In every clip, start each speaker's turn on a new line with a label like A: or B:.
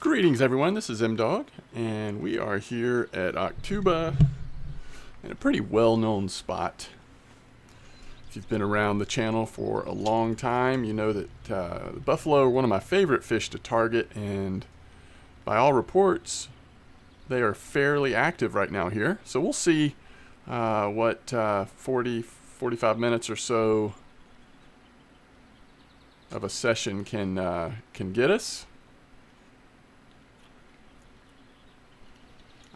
A: Greetings everyone, this is M-Dog, and we are here at Akhutba in a pretty well-known spot. If you've been around the channel for a long time, you know that the buffalo are one of my favorite fish to target, and by all reports, they are fairly active right now here. So we'll see what 45 minutes or so of a session can get us.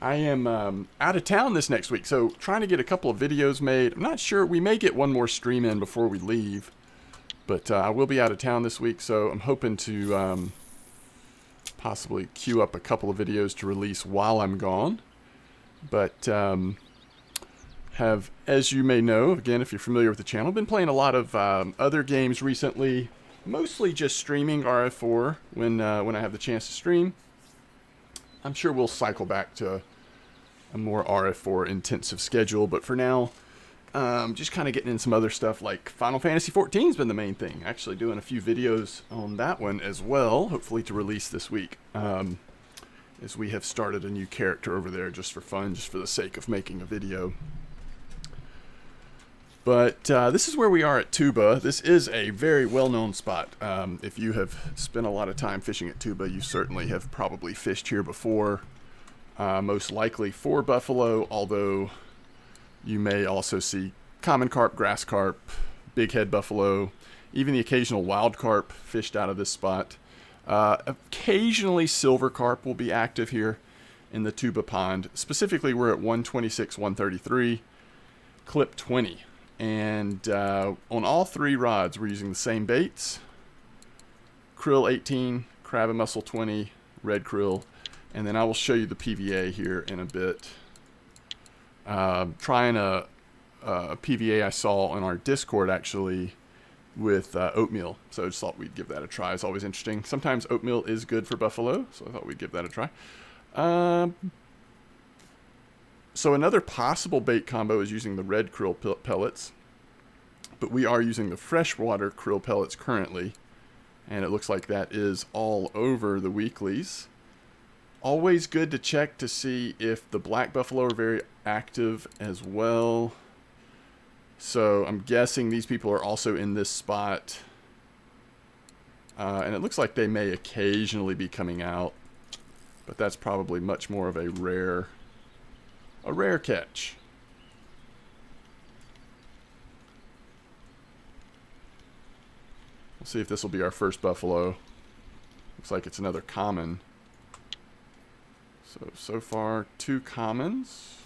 A: I am out of town this next week, so trying to get a couple of videos made. I'm not sure. We may get one more stream in before we leave, but I will be out of town this week, so I'm hoping to possibly queue up a couple of videos to release while I'm gone. But have, as you may know, again, if you're familiar with the channel, been playing a lot of other games recently, mostly just streaming RF4 when I have the chance to stream. I'm sure we'll cycle back to a more RF4 intensive schedule, but for now, just kind of getting in some other stuff like Final Fantasy XIV has been the main thing. Actually doing a few videos on that one as well, hopefully to release this week, as we have started a new character over there just for fun, just for the sake of making a video. But this is where we are at Tuba. This is a very well-known spot. If you have spent a lot of time fishing at Tuba, you certainly have probably fished here before. Most likely for buffalo, although you may also see common carp, grass carp, big head buffalo, even the occasional wild carp fished out of this spot. Occasionally silver carp will be active here in the Tuba pond. Specifically, we're at 126, 133, clip 20. And on all three rods, we're using the same baits. Krill 18, crab and mussel 20, red krill. And then I will show you the PVA here in a bit. Trying a PVA I saw on our Discord, actually, with oatmeal. So I just thought we'd give that a try. It's always interesting. Sometimes oatmeal is good for buffalo, so I thought we'd give that a try. So another possible bait combo is using the red krill pellets, but we are using the freshwater krill pellets currently, and it looks like that is all over the weeklies. Always good to check to see if the black buffalo are very active as well. So I'm guessing these people are also in this spot, and it looks like they may occasionally be coming out, but that's probably much more of a rare catch. We'll see if this will be our first buffalo. Looks like it's another common. So far, 2 commons.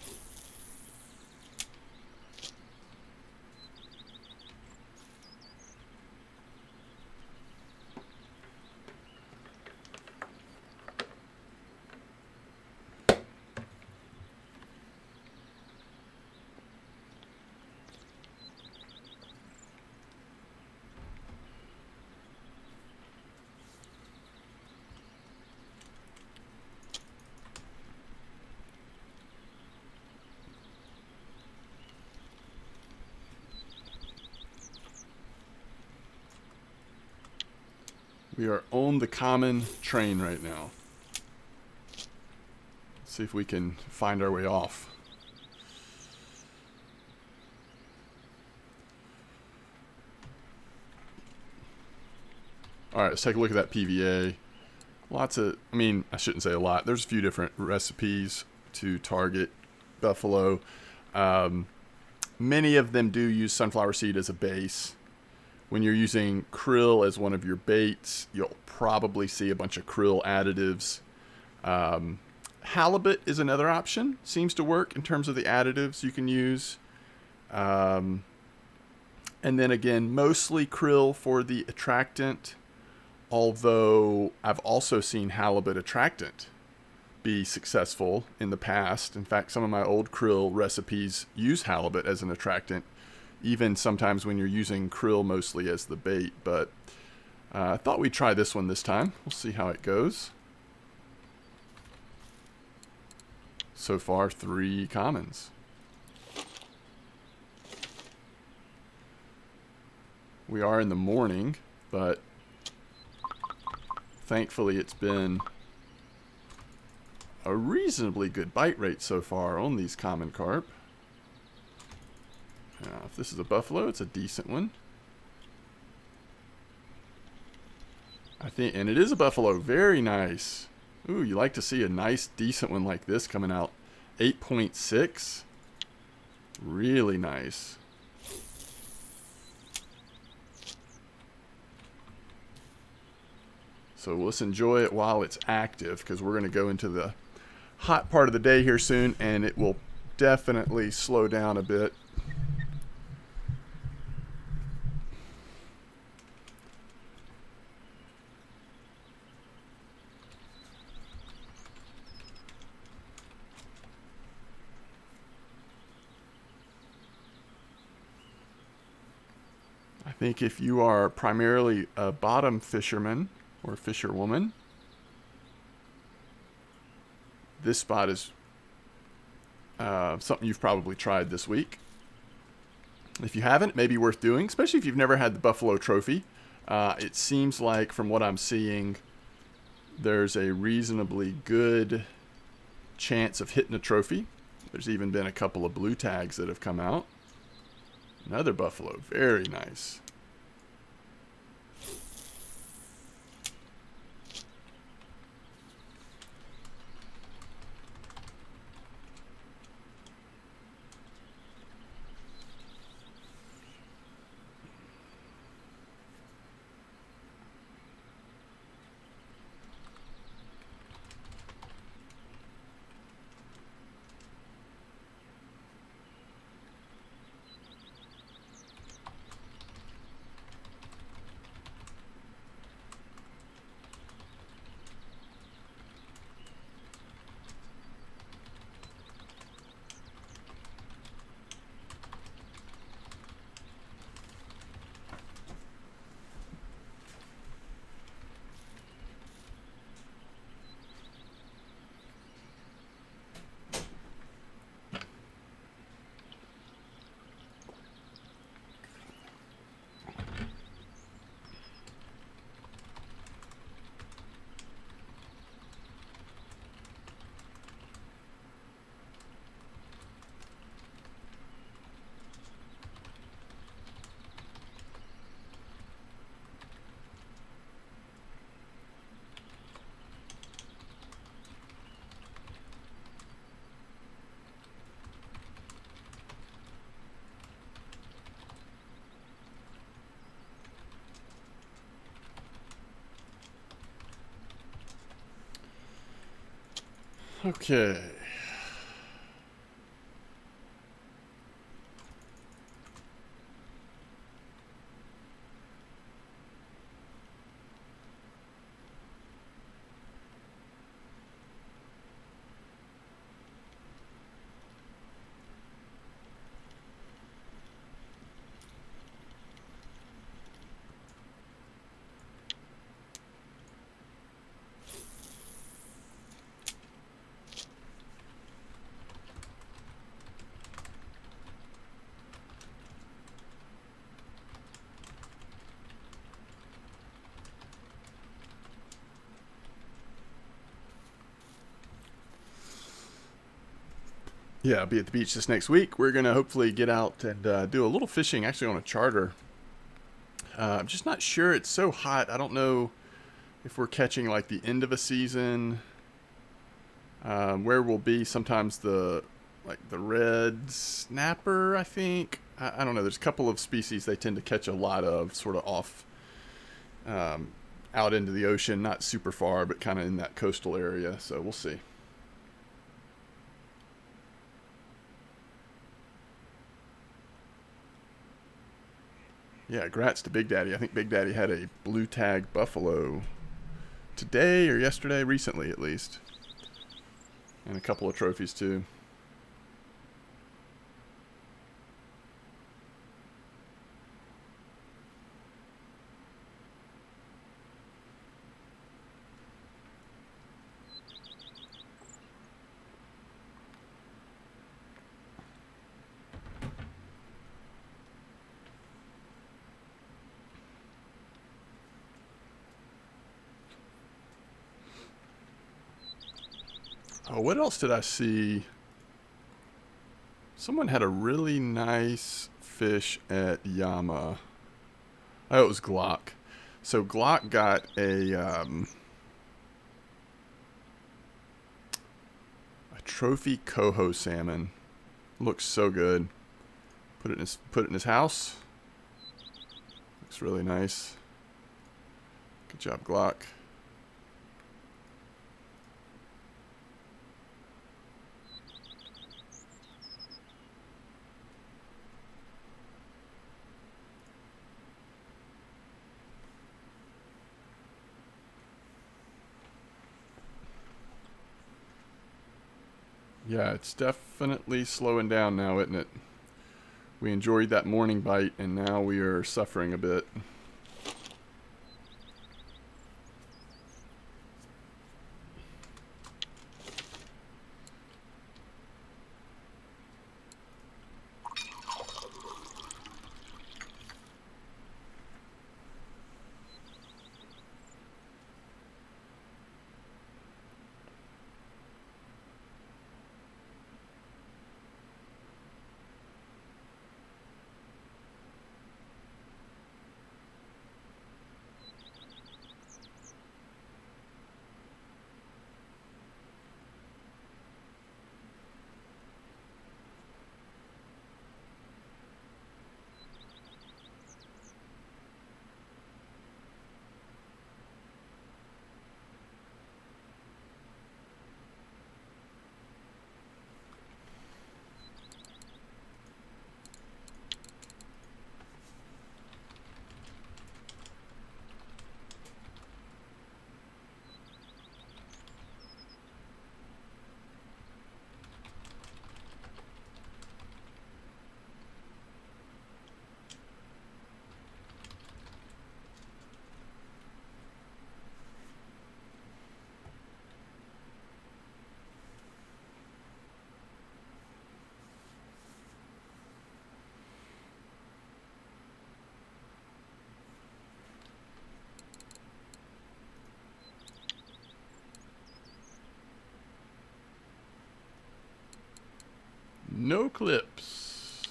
A: We are on the common train right now. Let's see if we can find our way off. Alright, let's take a look at that PVA. Lots of, I mean, I shouldn't say a lot. There's a few different recipes to target buffalo. Many of them do use sunflower seed as a base. When you're using krill as one of your baits, you'll probably see a bunch of krill additives. Halibut is another option. Seems to work in terms of the additives you can use. And then again, mostly krill for the attractant, although I've also seen halibut attractant be successful in the past. In fact, some of my old krill recipes use halibut as an attractant, even sometimes when you're using krill mostly as the bait. But I thought we'd try this one this time. We'll see how it goes. So far, 3 commons. We are in the morning, but thankfully it's been a reasonably good bite rate so far on these common carp. Now, if this is a buffalo, it's a decent one. I think, and it is a buffalo. Very nice. Ooh, you like to see a nice, decent one like this coming out. 8.6. Really nice. So let's enjoy it while it's active, because we're going to go into the hot part of the day here soon, and it will definitely slow down a bit. I think if you are primarily a bottom fisherman or fisherwoman, this spot is something you've probably tried this week. If you haven't, it may be worth doing, especially if you've never had the buffalo trophy. It seems like, from what I'm seeing, there's a reasonably good chance of hitting a trophy. There's even been a couple of blue tags that have come out. Another buffalo, very nice. Okay. Yeah, I'll be at the beach this next week. We're going to hopefully get out and do a little fishing, actually on a charter. I'm just not sure. It's so hot. I don't know if we're catching like the end of a season, where we'll be. Sometimes the red snapper, I think. I don't know. There's a couple of species they tend to catch a lot of, sort of off out into the ocean, not super far, but kind of in that coastal area. So we'll see. Yeah, grats to Big Daddy. I think Big Daddy had a blue tag buffalo today or yesterday, recently at least. And a couple of trophies too. Oh, what else did I see? Someone had a really nice fish at Yama. Oh, it was Glock. So Glock got a trophy coho salmon. Looks so good. Put it in his house. Looks really nice. Good job, Glock. Yeah, it's definitely slowing down now, isn't it? We enjoyed that morning bite, and now we are suffering a bit. No clips.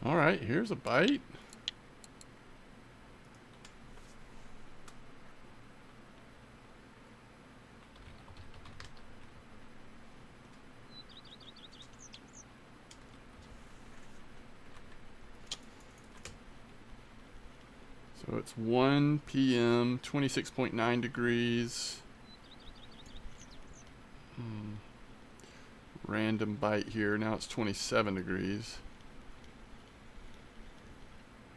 A: All right, here's a bite. So it's 1 p.m., 26.9 degrees. Random bite here. Now it's 27 degrees.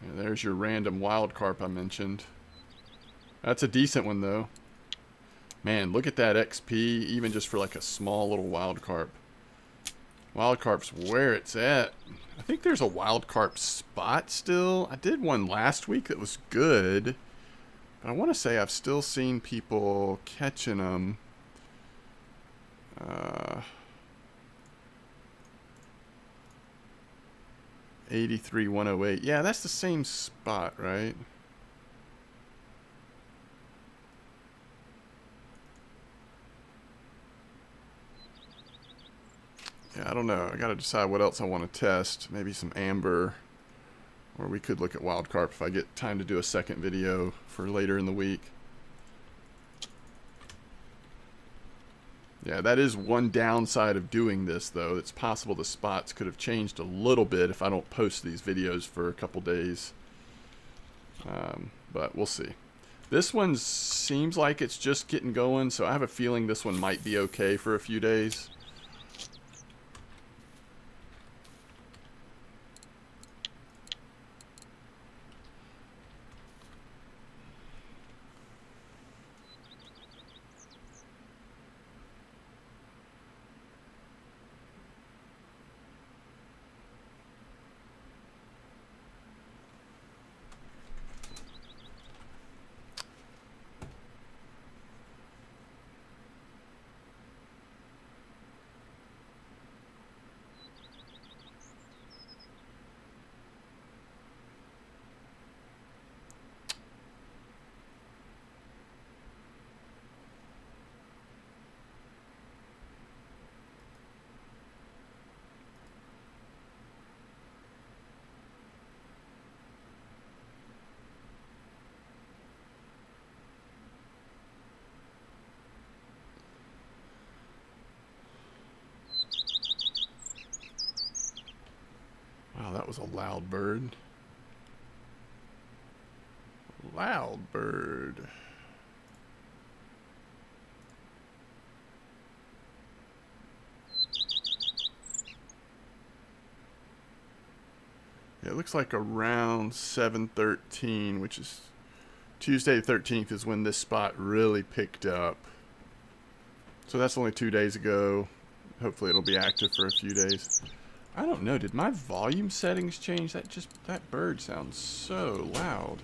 A: And there's your random wild carp I mentioned. That's a decent one, though. Man, look at that XP, even just for like a small little wild carp. Wild carp's where it's at. I think there's a wild carp spot still. I did one last week that was good. But I want to say I've still seen people catching them. 83,108. Yeah, that's the same spot, right? Yeah, I don't know. I got to decide what else I want to test. Maybe some amber. Or we could look at wild carp if I get time to do a second video for later in the week. Yeah, that is one downside of doing this, though. It's possible the spots could have changed a little bit if I don't post these videos for a couple days. But we'll see. This one seems like it's just getting going, so I have a feeling this one might be okay for a few days. Wow, that was a loud bird. Loud bird. Yeah, it looks like around 7:13, which is Tuesday the 13th is when this spot really picked up. So that's only 2 days ago. Hopefully it'll be active for a few days. I don't know, did my volume settings change? That bird sounds so loud.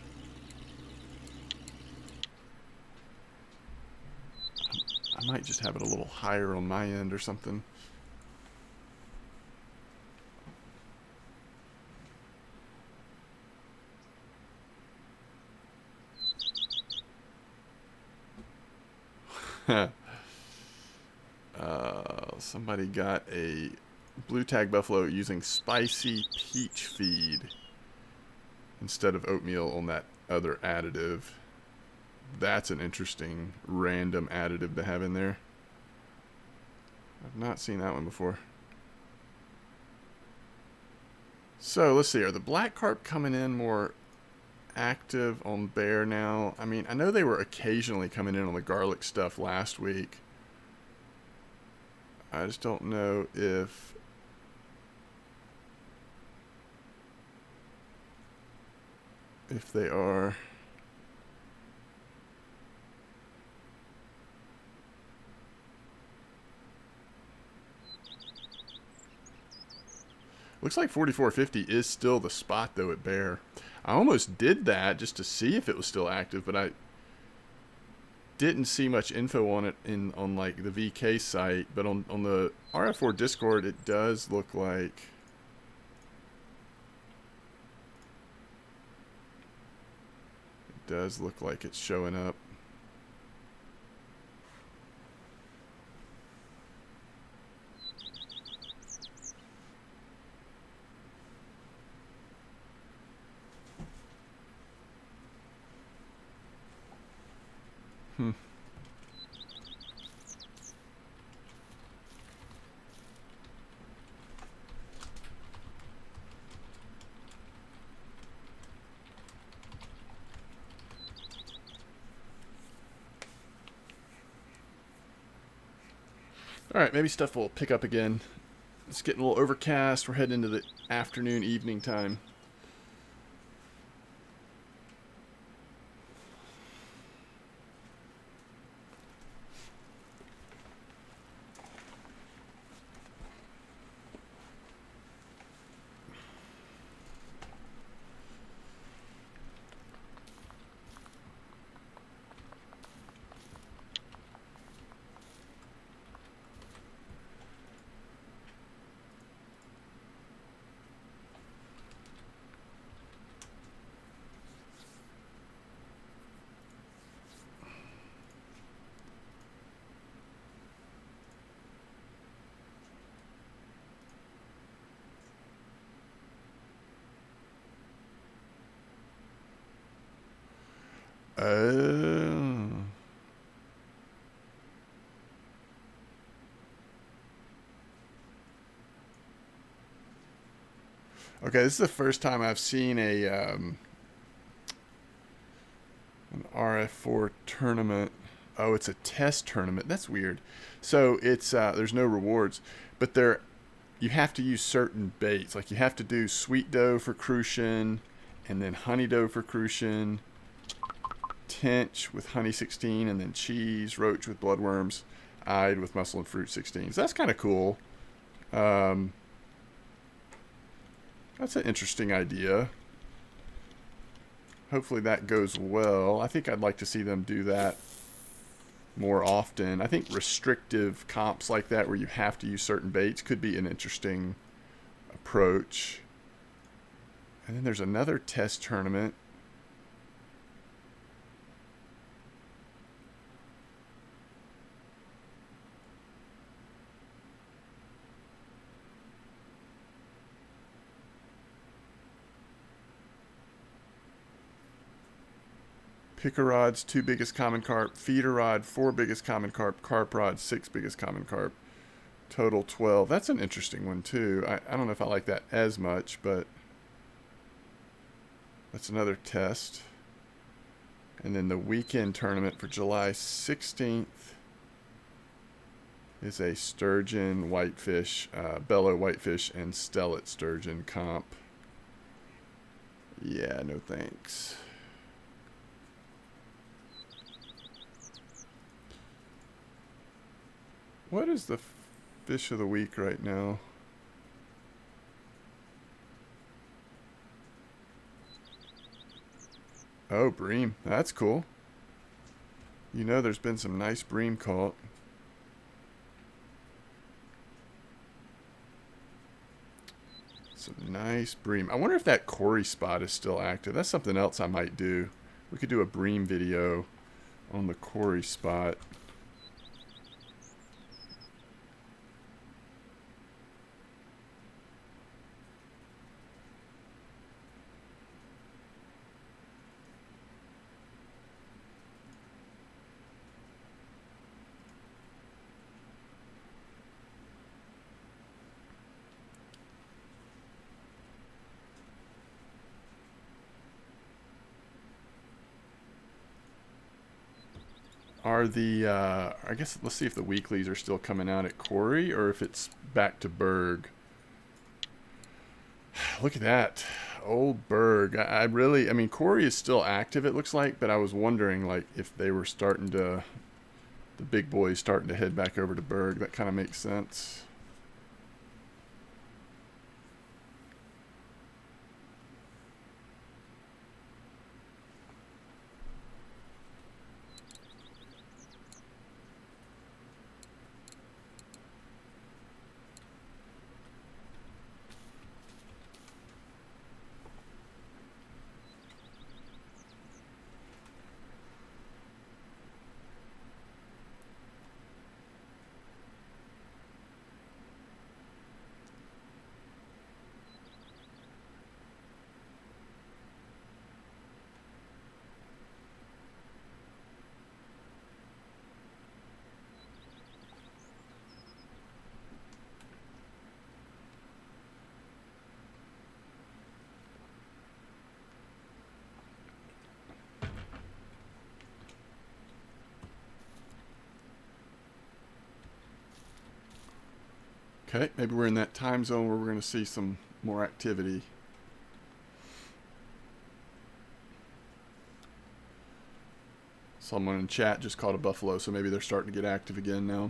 A: I might just have it a little higher on my end or something. Somebody got a blue tag buffalo using spicy peach feed instead of oatmeal on that other additive. That's an interesting random additive to have in there. I've not seen that one before. So let's see, are the black carp coming in more active on bear now? I mean, I know they were occasionally coming in on the garlic stuff last week. I just don't know if they are. Looks like 4450 is still the spot though at bear. I almost did that just to see if it was still active, but I didn't see much info on it on like the VK site, but on the RF4 Discord it does look like it's showing up. Alright, maybe stuff will pick up again. It's getting a little overcast. We're heading into the afternoon, evening time. Oh. Okay, this is the first time I've seen an RF4 tournament. Oh, it's a test tournament. That's weird. So it's there's no rewards, but you have to use certain baits. Like you have to do sweet dough for crucian, and then honey dough for crucian, tench with honey 16, and then cheese, roach with bloodworms, eyed with mussel and fruit 16. So that's kind of cool. That's an interesting idea. Hopefully that goes well. I think I'd like to see them do that more often. I think restrictive comps like that where you have to use certain baits could be an interesting approach. And then there's another test tournament. Picker rods, 2 biggest common carp. Feeder rod, 4 biggest common carp. Carp rod, 6 biggest common carp. Total 12. That's an interesting one too. I don't know if I like that as much, but That's another test. And then the weekend tournament for July 16th is a sturgeon, whitefish, bellow whitefish, and stellate sturgeon comp. Yeah, no thanks. What is the fish of the week right now? Oh, bream. That's cool. You know there's been some nice bream caught. Some nice bream. I wonder if that Corey spot is still active. That's something else I might do. We could do a bream video on the Corey spot. Are the, I guess, let's see if the weeklies are still coming out at Corey or if it's back to Berg. Look at that. Old Berg. I really, I mean, Corey is still active, it looks like, but I was wondering, like, if they were starting to, the big boys starting to head back over to Berg. That kind of makes sense. Okay, maybe we're in that time zone where we're going to see some more activity. Someone in chat just caught a buffalo, so maybe they're starting to get active again now.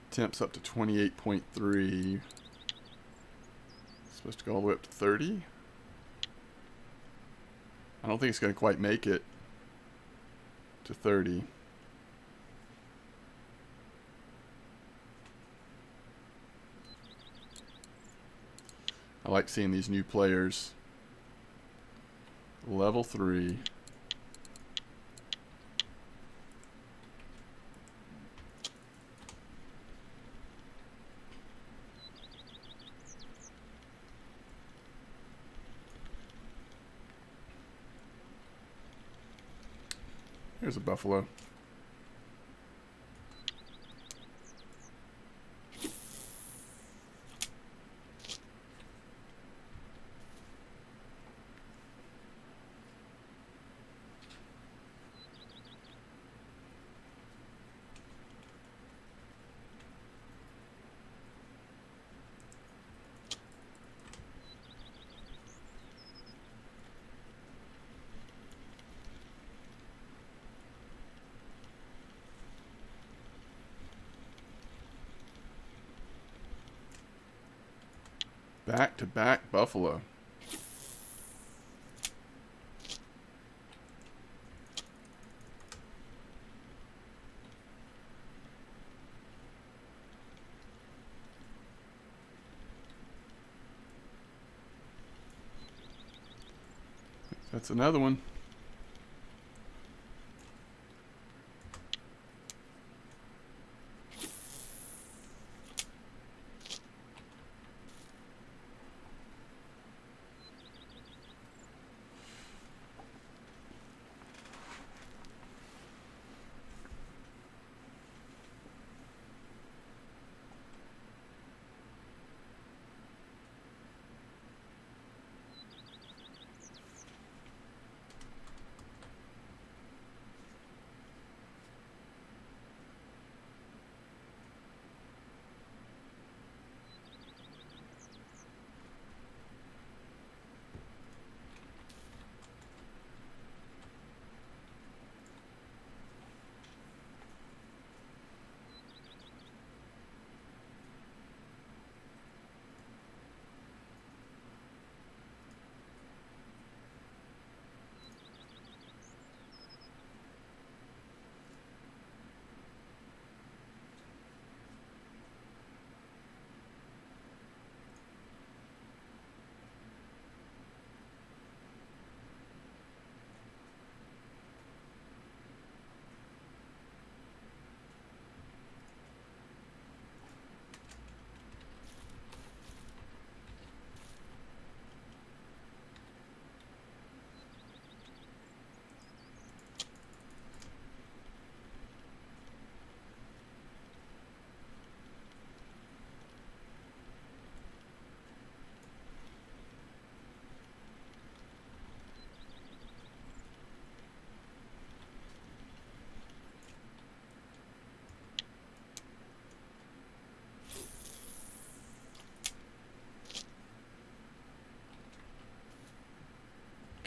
A: Temps up to 28.3. Supposed to go all the way up to 30. I don't think it's going to quite make it to 30. I like seeing these new players. Level 3. Here's a buffalo. Back-to-back buffalo. That's another one.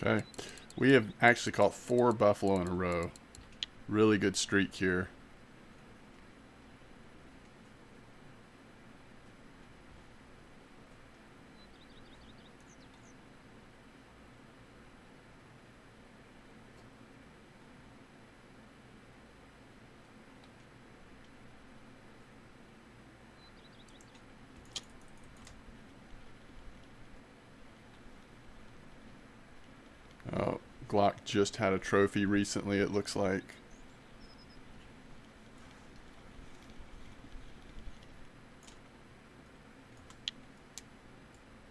A: Okay. We have actually caught 4 buffalo in a row. Really good streak here. Oh, Glock just had a trophy recently, it looks like.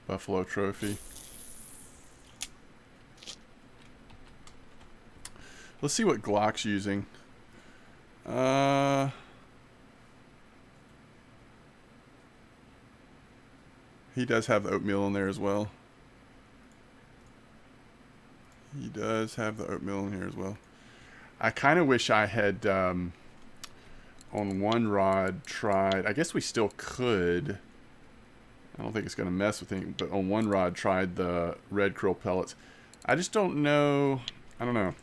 A: Buffalo trophy. Let's see what Glock's using. He does have the oatmeal in there as well. He does have the oatmeal in here as well. I kind of wish I had, on one rod, tried... I guess we still could. I don't think it's going to mess with anything, but on one rod, tried the red krill pellets. I just don't know. I don't know.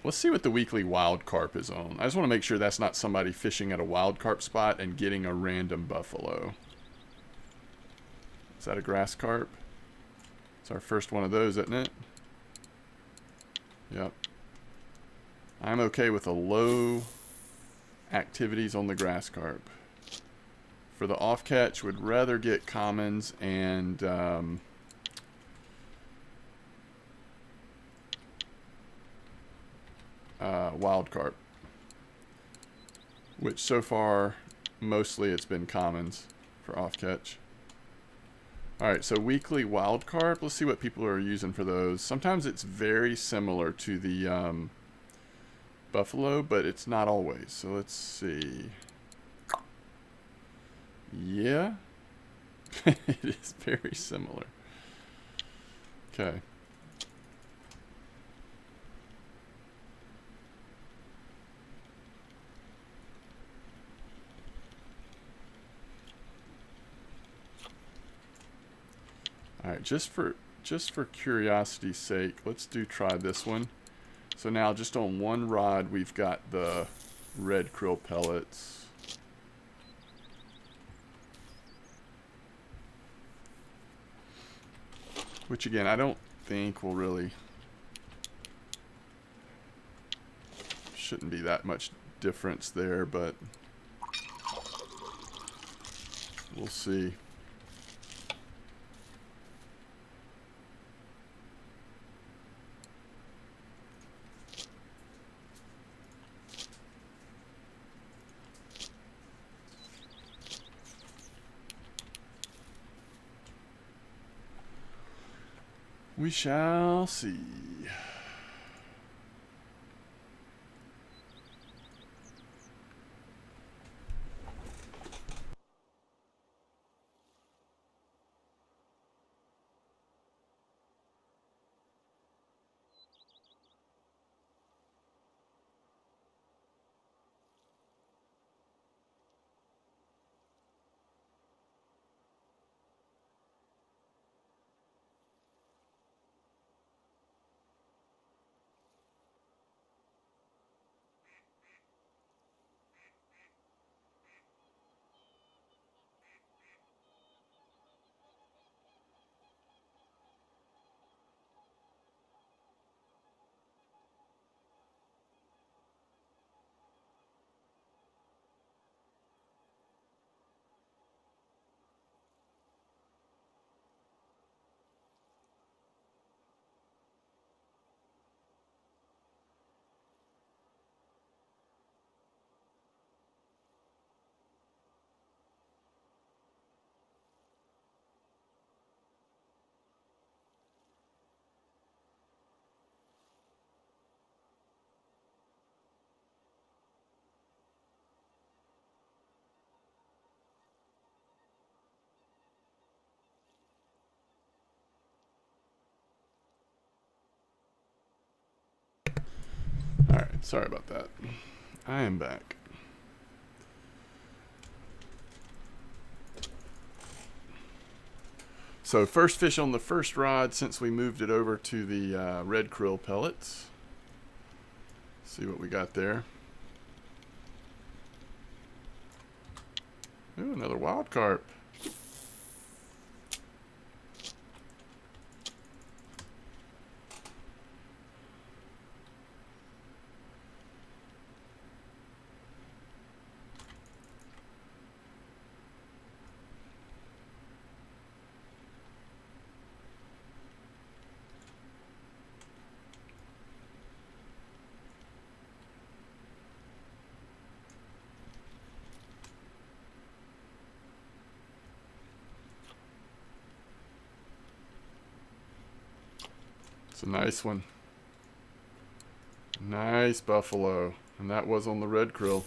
A: Let's see what the weekly wild carp is on. I just want to make sure that's not somebody fishing at a wild carp spot and getting a random buffalo. Is that a grass carp? It's our first one of those, isn't it? Yep. I'm okay with a low activities on the grass carp. For the off catch, would rather get commons and wild carp, which so far mostly it's been commons for off catch. Alright, so weekly wild carp, let's see what people are using for those. Sometimes it's very similar to the buffalo, but it's not always. So let's see. Yeah, it is very similar. Okay. All right, just for curiosity's sake, let's try this one. So now just on one rod, we've got the red krill pellets. Which again, I don't think will really, shouldn't be that much difference there, but we'll see. We shall see. Alright, sorry about that. I am back. So first fish on the first rod since we moved it over to the red krill pellets. See what we got there. Ooh, another wild carp. It's a nice one. Nice buffalo. And that was on the red krill.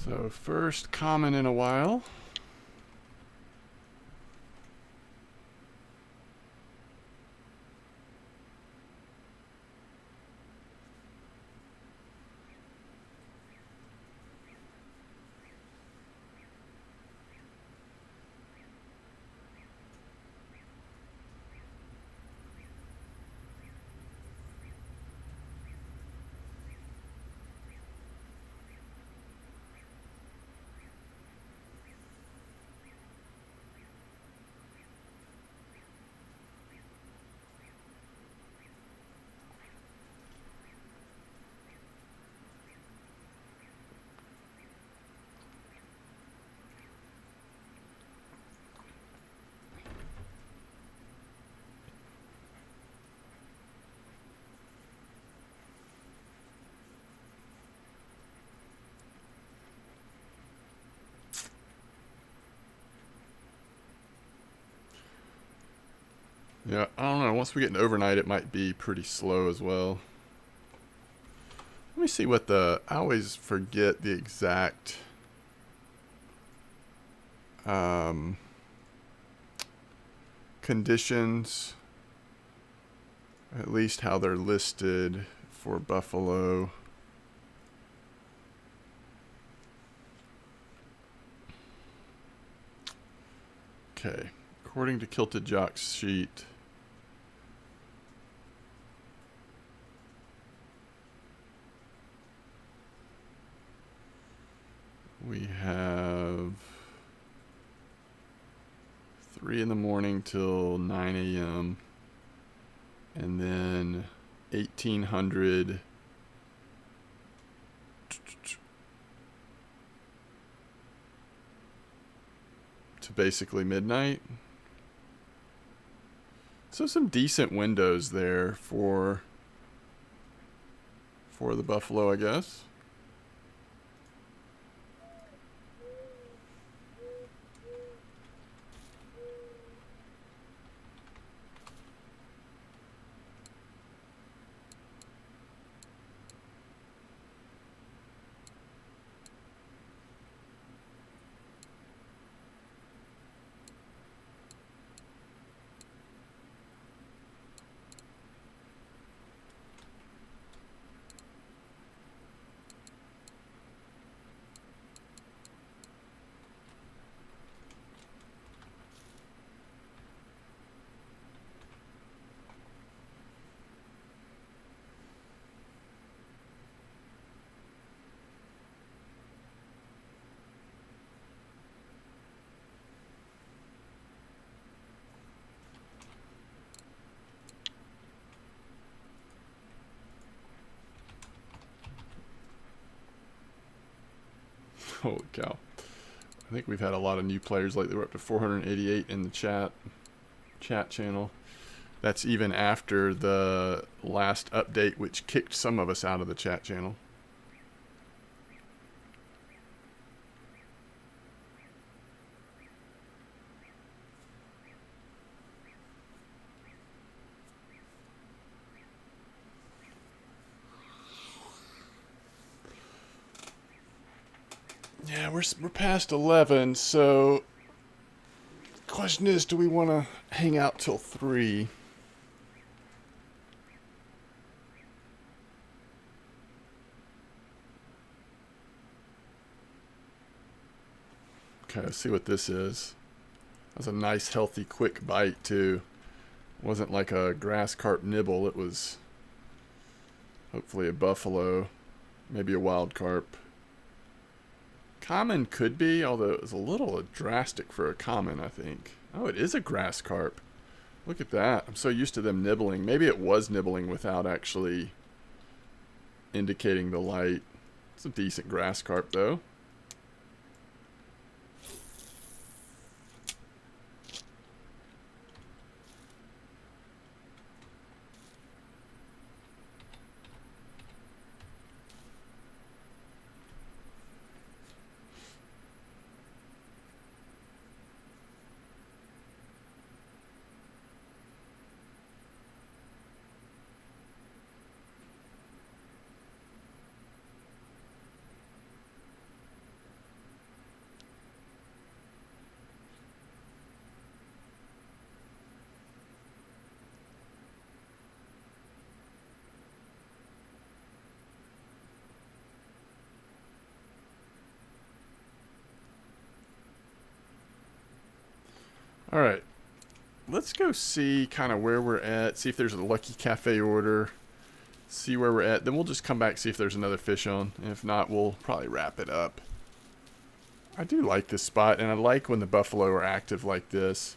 A: So first common in a while. Yeah, I don't know. Once we get into overnight, it might be pretty slow as well. Let me see what I always forget the exact conditions, at least how they're listed for buffalo. Okay, according to Kilted Jock's sheet, we have 3 in the morning till 9 a.m. and then 1800 to basically midnight. So some decent windows there for the buffalo, I guess. Holy cow. I think we've had a lot of new players lately. We're up to 488 in the chat channel. That's even after the last update, which kicked some of us out of the chat channel. Yeah, we're past 11, so the question is, do we want to hang out till 3? Okay, let's see what this is. That was a nice, healthy, quick bite, too. It wasn't like a grass carp nibble. It was hopefully a buffalo, maybe a wild carp. Common could be, although it was a little drastic for a common, I think. Oh, it is a grass carp. Look at that. I'm so used to them nibbling. Maybe it was nibbling without actually indicating the light. It's a decent grass carp, though. All right, let's go see kind of where we're at, see if there's a Lucky Cafe order, see where we're at. Then we'll just come back, see if there's another fish on. And if not, we'll probably wrap it up. I do like this spot, and I like when the buffalo are active like this.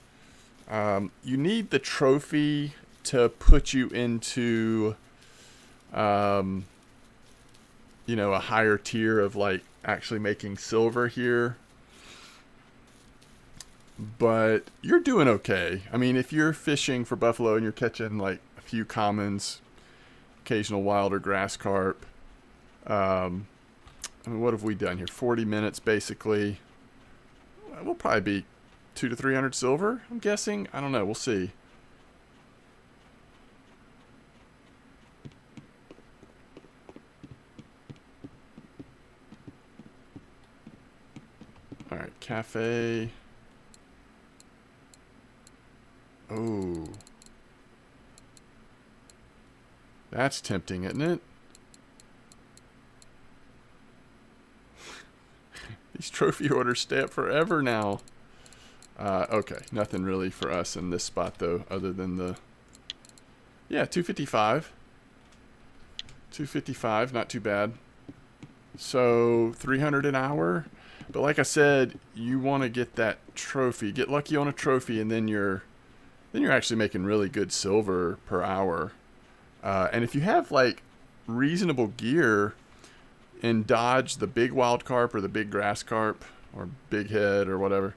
A: You need the trophy to put you into, you know, a higher tier of like actually making silver here. But you're doing okay. I mean, if you're fishing for buffalo and you're catching like a few commons, occasional wild or grass carp, I mean, what have we done here? 40 minutes basically. We'll probably be 200 to 300 silver, I'm guessing. I don't know. We'll see. All right, cafe. Oh. That's tempting, isn't it? These trophy orders stay up forever now. Okay, nothing really for us in this spot, though, other than the... Yeah, 255. 255, not too bad. So, 300 an hour. But like I said, you want to get that trophy. Get lucky on a trophy, and then you're actually making really good silver per hour. And if you have, like, reasonable gear and dodge the big wild carp or the big grass carp or big head or whatever,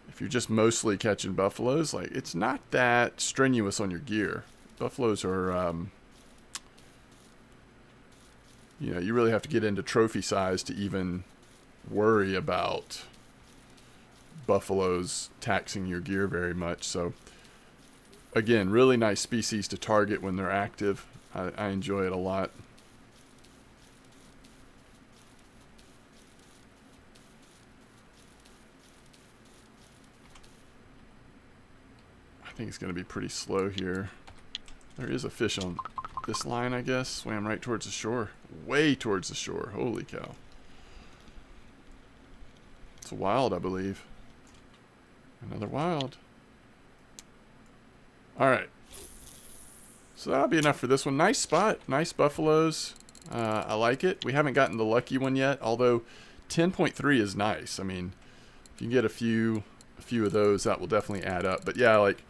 A: if you're just mostly catching buffaloes, like, it's not that strenuous on your gear. Buffaloes are, you know, you really have to get into trophy size to even worry about buffaloes taxing your gear very much. So, again, really nice species to target when they're active. I enjoy it a lot. I think it's going to be pretty slow here. There is a fish on this line, I guess. Swam right towards the shore. Way towards the shore. Holy cow. It's a wild, I believe. Another wild. Alright. So that'll be enough for this one. Nice spot. Nice buffaloes. I like it. We haven't gotten the lucky one yet, although 10.3 is nice. I mean, if you can get a few of those, that will definitely add up. But yeah, like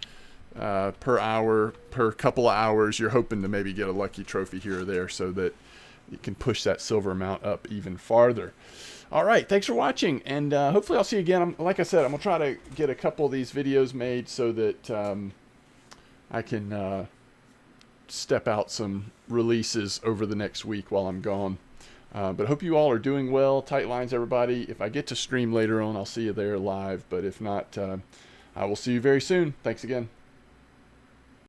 A: per hour, per couple of hours, you're hoping to maybe get a lucky trophy here or there so that you can push that silver amount up even farther. All right, thanks for watching, and hopefully I'll see you again. Like I said, I'm going to try to get a couple of these videos made so that I can step out some releases over the next week while I'm gone. But hope you all are doing well. Tight lines, everybody. If I get to stream later on, I'll see you there live. But if not, I will see you very soon. Thanks again.